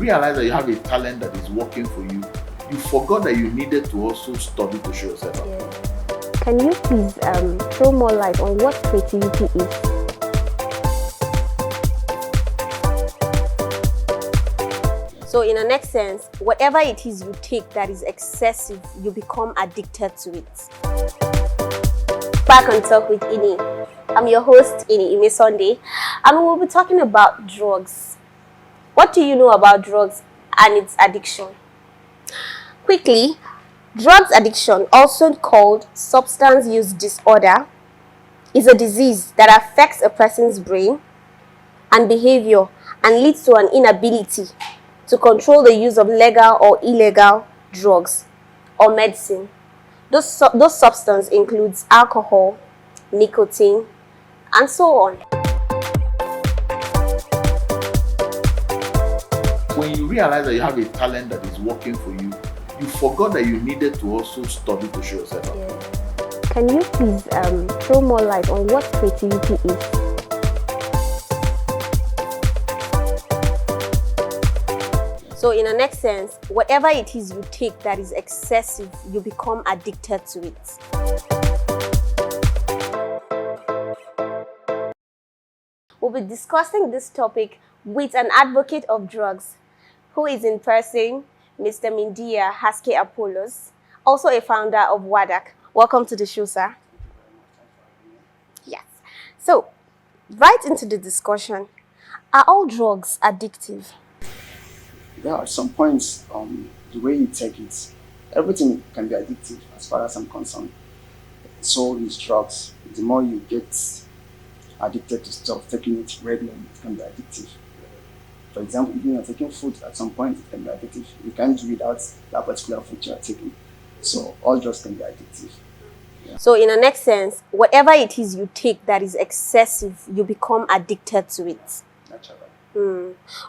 realize that you have a talent that is working for you, you forgot that you needed to also study to show yourself out. Yeah. Can you please throw more light on what creativity is? So in the next sense, whatever it is you take that is excessive, you become addicted to it. Back on Talk with Ini. I'm your host, Ini Ime Sunday, and we'll be talking about drugs. What do you know about drugs and its addiction? Quickly, drugs addiction, also called substance use disorder, is a disease that affects a person's brain and behavior and leads to an inability to control the use of legal or illegal drugs or medicine. Those substances includes alcohol, nicotine, and so on. When you realize that you have a talent that is working for you, you forgot that you needed to also study to show yourself out. Yeah. Can you please throw more light on what creativity is? So in the next sense, whatever it is you take that is excessive, you become addicted to it. We'll be discussing this topic with an advocate of drugs, who is in person, Mr. Mindiya Haske Apollos, also a founder of WADAC. Welcome to the show, sir. Yes. So, right into the discussion. Are all drugs addictive? Yeah, at some points, the way you take it, everything can be addictive as far as I'm concerned. So is drugs. The more you get addicted to stuff, taking it regularly, it can be addictive. For example, if you're taking food, at some point it can be addictive. You can't do without that particular food you are taking. So all drugs can be addictive. Yeah. So in the next sense, whatever it is you take that is excessive, you become addicted to it. Naturally.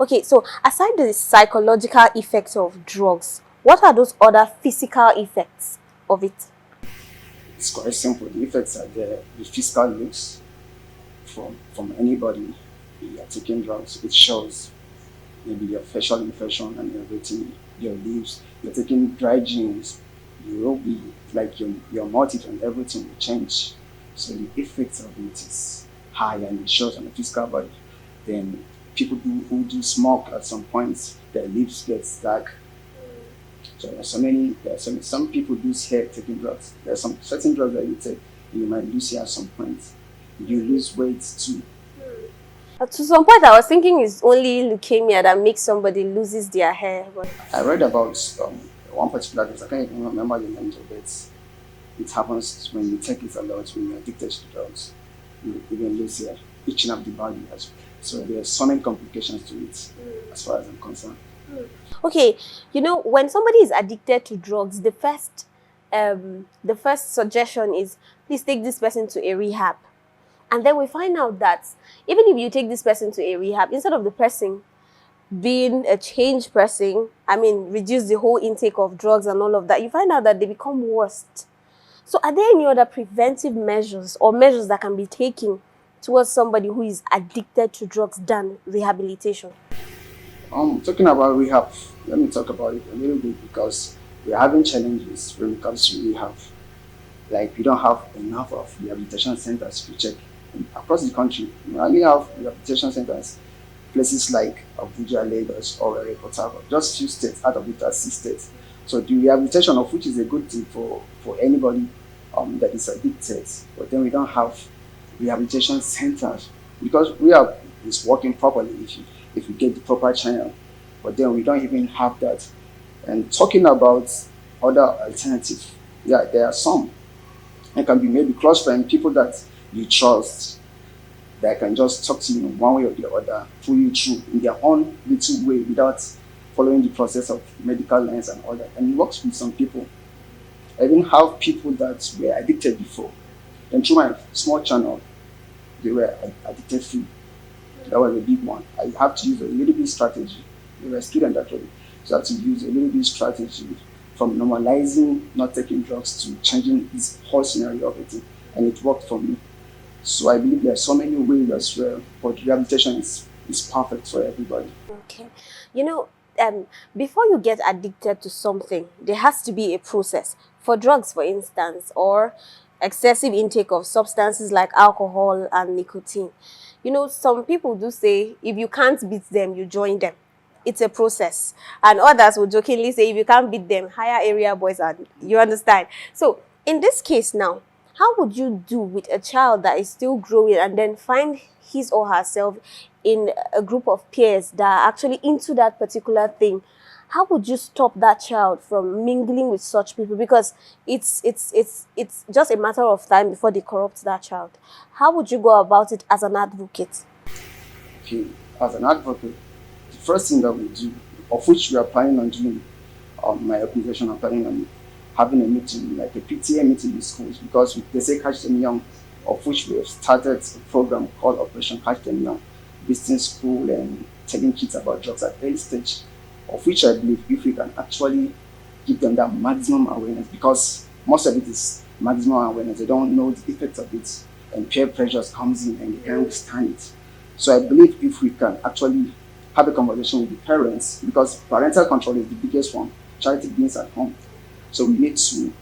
Okay, so aside the psychological effects of drugs, what are those other physical effects of it? It's quite simple. The effects are the physical looks from anybody. You are taking drugs, it shows maybe your facial infection and everything, your lips, you're taking dry jeans, you will be like your motive and everything will change. So the effects of it is high and it shows on the physical body. Then people who do smoke at some points, their lips get dark. So some people lose hair taking drugs. There's some certain drugs that you take, you might lose hair at some point. You lose weight too. To some point, I was thinking it's only leukemia that makes somebody loses their hair. But I read about one particular case. I can't even remember the name of it. It happens when you take it a lot, when you're addicted to drugs. You even lose hair, itching up the body as well. So there are so many complications to it, as far as I'm concerned. Okay, you know, when somebody is addicted to drugs, the first suggestion is, please take this person to a rehab. And then we find out that even if you take this person to a rehab, instead of the person being a changed person, reduce the whole intake of drugs and all of that, you find out that they become worse. So are there any other preventive measures or measures that can be taken towards somebody who is addicted to drugs than rehabilitation? Talking about rehab, let me talk about it a little bit because we're having challenges when it comes to rehab. Like we don't have enough of rehabilitation centers to check across the country. We only have rehabilitation centers, places like Abuja, Lagos, or Port Harcourt, just few states out of it are 6 states. So the rehabilitation of which is a good thing for anybody that is addicted, but then we don't have rehabilitation centers because rehab is working properly if you get the proper channel, but then we don't even have that. And talking about other alternatives, yeah, there are some. It can be maybe close friends, people that you trust, that can just talk to you in one way or the other, pull you through in their own little way without following the process of medical lines and all that. And it works with some people. I even have people that were addicted before. And through my small channel, they were addicted free. That was a big one. I have to use a little bit strategy. They were students actually. So I have to use a little bit strategy from normalizing not taking drugs to changing this whole scenario of it. And it worked for me. So I believe there are so many ways as well, but rehabilitation is perfect for everybody. Okay. You know, before you get addicted to something, there has to be a process. For drugs, for instance, or excessive intake of substances like alcohol and nicotine. Some people do say if you can't beat them, you join them. It's a process. And others will jokingly say if you can't beat them, hire area boys, and you understand. So in this case now, how would you do with a child that is still growing and then find his or herself in a group of peers that are actually into that particular thing? How would you stop that child from mingling with such people? Because it's just a matter of time before they corrupt that child. How would you go about it as an advocate? Okay, as an advocate, the first thing that we do, of which we are planning on doing, my organization are planning on having a meeting, like a PTA meeting in schools, because they say catch them young, of which we have started a program called Operation Catch Them Young, visiting school and telling kids about drugs at early stage, of which I believe if we can actually give them that maximum awareness, because most of it is maximum awareness, they don't know the effects of it, and peer pressures comes in and they can't withstand it. So I believe if we can actually have a conversation with the parents, because parental control is the biggest one, charity begins at home. So we need to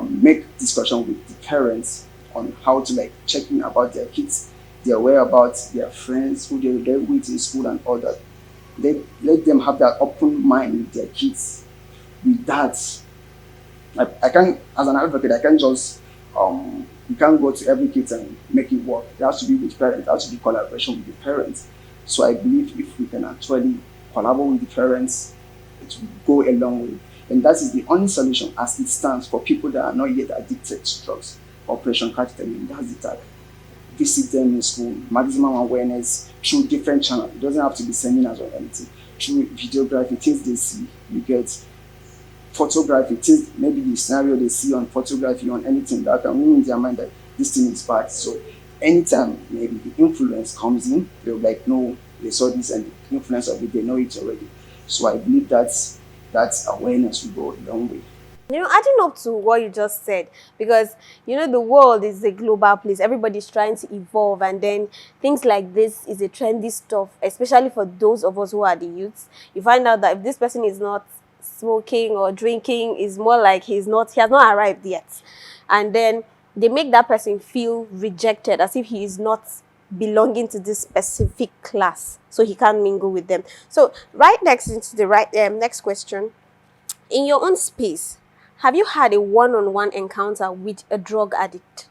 make discussion with the parents on how to check in about their kids, their whereabouts, their friends, who they're with in school and all that. Let them have that open mind with their kids. With that, I can, as an advocate, I can't just you can't go to every kid and make it work. It has to be with parents. It has to be collaboration with the parents. So I believe if we can actually collaborate with the parents, it will go a long way. And that is the only solution as it stands for people that are not yet addicted to drugs. Operation Catch Them Young, that's the tag. Visit them in school, maximum awareness through different channels. It doesn't have to be seminars or anything. Through videography, things they see, you get photography, things, maybe the scenario they see on photography, on anything that can win in their mind that this thing is bad. So anytime maybe the influence comes in, they'll be like, no, they saw this and the influence of it, they know it already. So I believe that awareness will go a long way. Adding up to what you just said, because the world is a global place. Everybody's trying to evolve, and then things like this is a trendy stuff, especially for those of us who are the youths. You find out that if this person is not smoking or drinking, is more like he has not arrived yet. And then they make that person feel rejected, as if he is not belonging to this specific class, so he can't mingle with them. So right next into the next question, in your own space, have you had a one-on-one encounter with a drug addict?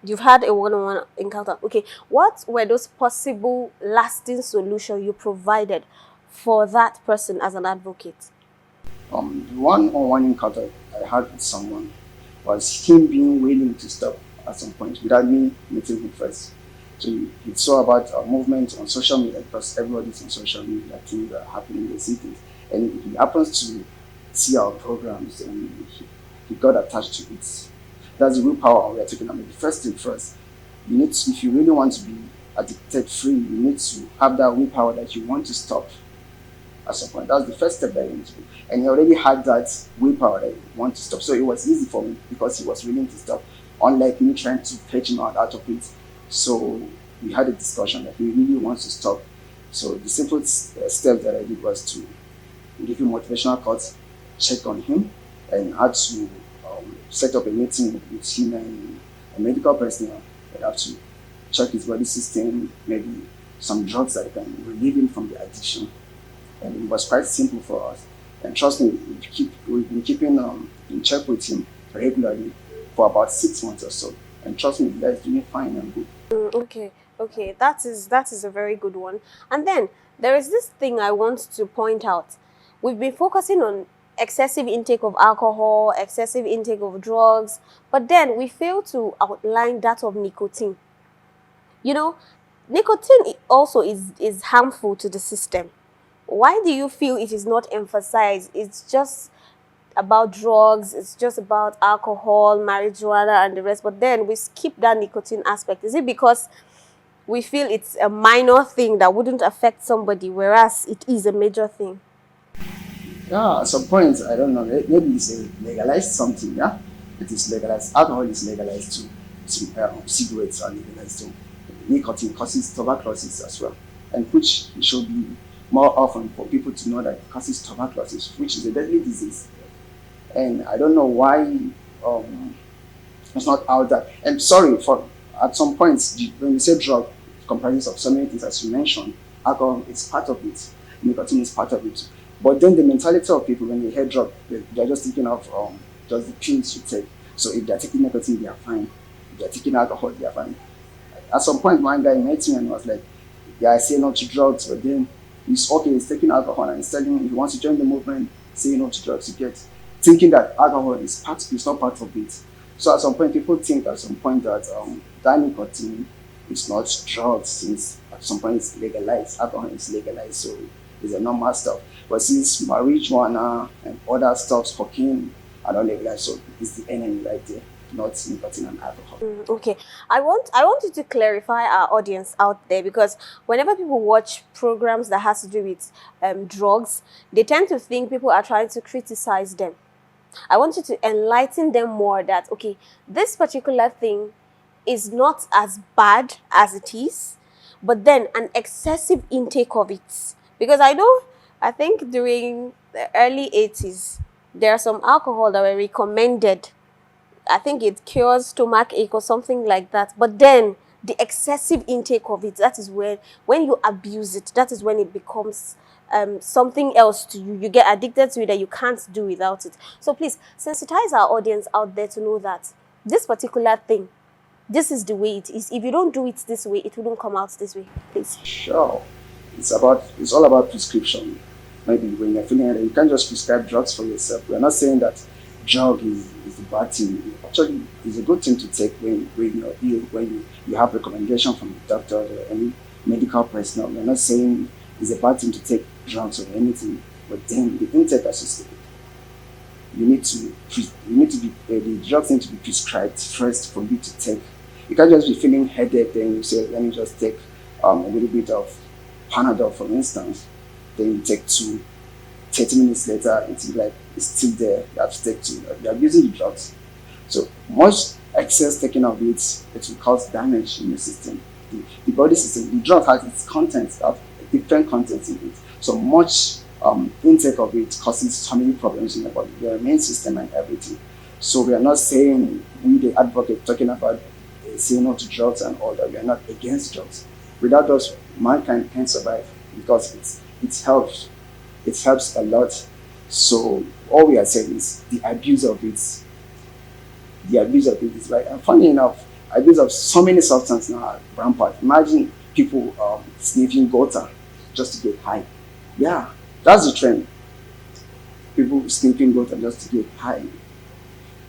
You've had a one-on-one encounter. Okay, what were those possible lasting solutions you provided for that person as an advocate? The one-on-one encounter I had with someone was him being willing to stop at some point without me meeting him first. So he saw about our movement on social media, because everybody's on social media, things are happening, they see things. And he happens to see our programs and he got attached to it. That's the willpower we are talking about. The first thing first, you need to, if you really want to be addicted free, you need to have that willpower that you want to stop at some point. That's the first step that you need to do. And he already had that willpower that you want to stop. So it was easy for me because he was willing to stop, unlike me trying to fetch him out of it. So we had a discussion that he really wants to stop. So the simple step that I did was to give him motivational quotes, check on him, and had to set up a meeting with him and a medical personnel that have to check his body system, maybe some drugs that can relieve him from the addiction. And it was quite simple for us. And trust me, we've been keeping in check with him regularly for about 6 months or so. And trust me, the guy is doing fine and good. Okay, that is a very good one. And then there is this thing I want to point out. We've been focusing on excessive intake of alcohol, excessive intake of drugs, but then we fail to outline that of nicotine. Nicotine also is harmful to the system. Why do you feel it is not emphasized? It's just about drugs, it's just about alcohol, marijuana, and the rest, but then we skip that nicotine aspect. Is it because we feel it's a minor thing that wouldn't affect somebody, whereas it is a major thing? Yeah, at some point, I don't know, maybe it's a legalized something, yeah? It is legalized. Alcohol is legalized too. Cigarettes are legalized too. Nicotine causes tuberculosis as well, and which should be more often for people to know that it causes tuberculosis, which is a deadly disease. And I don't know why it's not out there. And sorry for at some points when you say drug, it comprises of so many things as you mentioned. Alcohol is part of it, nicotine is part of it. But then the mentality of people when they hear drug, they're just thinking of just the pills you take. So if they're taking nicotine, they are fine. If they're taking alcohol, they are fine. At some point, one guy met me and was like, "Yeah, I say no to drugs," but then he's okay, he's taking alcohol and he's telling me he wants to join the movement, say no to drugs. You get thinking that alcohol is not part of it. So at some point, people think at some point that that nicotine is not drugs since at some point it's legalized. Alcohol is legalized, so it's a normal stuff. But since marijuana and other stuff, cocaine, are not legalized, so it's the enemy right there, not nicotine and alcohol. Okay, I want you to clarify our audience out there, because whenever people watch programs that has to do with drugs, they tend to think people are trying to criticize them. I want you to enlighten them more that, okay, this particular thing is not as bad as it is, but then an excessive intake of it. Because I think during the early 80s, there are some alcohol that were recommended. I think it cures stomach ache or something like that. But then the excessive intake of it, that is when you abuse it, that is when it becomes something else to you. You get addicted to it that you can't do without it. So please sensitize our audience out there to know that this particular thing, this is the way it is. If you don't do it this way, it wouldn't come out this way. Please. Sure. It's all about prescription. Maybe when you're feeling it, you can't just prescribe drugs for yourself. We're not saying that drug is a bad thing. Actually, it's a good thing to take when you're ill, when you have recommendation from the doctor or any medical personnel. We're not saying it's a bad thing to take drugs or anything, but then the intake associated. The drugs need to be prescribed first for you to take. You can't just be feeling headache, then you say, let me just take a little bit of Panadol, for instance. Then you take two. 30 minutes later, it's like it's still there. You have to take two. You're abusing the drugs. So much excess taking of it will cause damage in your system. The body system, the drug has its contents, have different contents in it. So much intake of it causes so many problems in the body, your immune system and everything. So we are not saying, we the advocate talking about saying no to drugs and all that. We are not against drugs. Without us, mankind can't survive because it helps. It helps a lot. So all we are saying is the abuse of it is right. And funny enough, abuse of so many substances now are rampant. Imagine people sniffing gota just to get high. Yeah, that's the trend. People sniffing gota just to get high.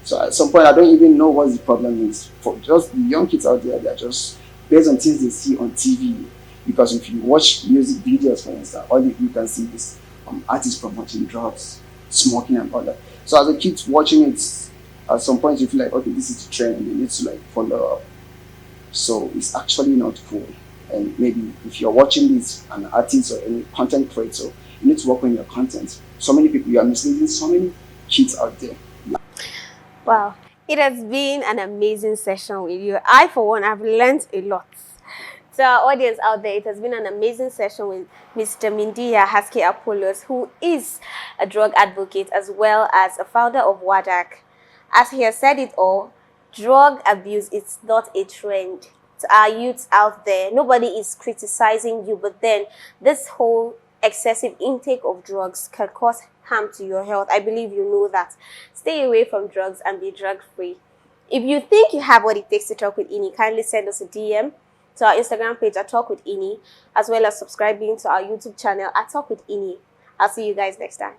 So at some point, I don't even know what the problem is. For just the young kids out there, they're just based on things they see on TV. Because if you watch music videos, for instance, all you can see is artists promoting drugs, smoking and all that. So as a kid watching it, at some point you feel like, okay, this is the trend, you need to like follow up. So it's actually not cool. And maybe if you're watching this, an artist or any content creator, you need to work on your content. So many people, you are misleading so many kids out there. Wow, it has been an amazing session with you. I, for one, have learned a lot. To our audience out there, it has been an amazing session with Mr. Mindiya Haske Apollos, who is a drug advocate as well as a founder of WADAC. As he has said it all, drug abuse is not a trend. To our youths out there, nobody is criticizing you, but then this whole excessive intake of drugs can cause harm to your health. I believe you know that. Stay away from drugs and be drug-free. If you think you have what it takes to talk with Ini, kindly send us a DM to our Instagram page at Talk with Ini, as well as subscribing to our YouTube channel at Talk with Ini. I'll see you guys next time.